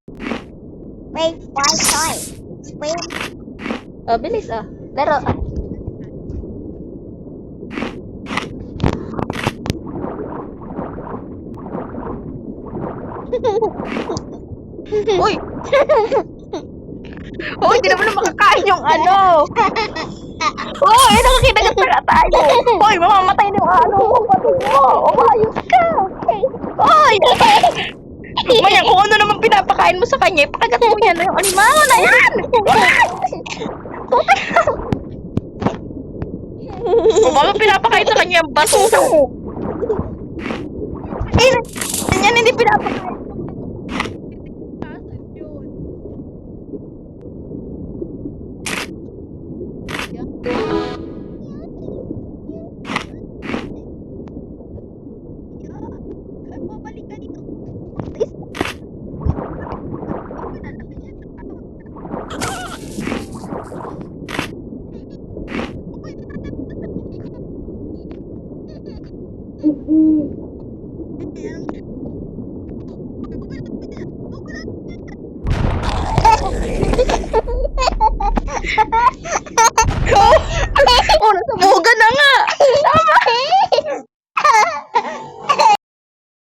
Wait, why toy? Wait. Oh, bilis ah. Laro ah. Uy! Uy, di naman na makakain yung ano. Uy, nakakinagat pala tayo. Uy, mamamatay na yung ano. Kapatid mo. Umayos ka. Uy! Maya, kung ano naman pinapakain mo sa kanya, ipakagat mo yan. Yung animal na yan. Kung ano pinapakain sa kanya, bato mo. Eh, yan hindi pinapakain. Babalik ka dito.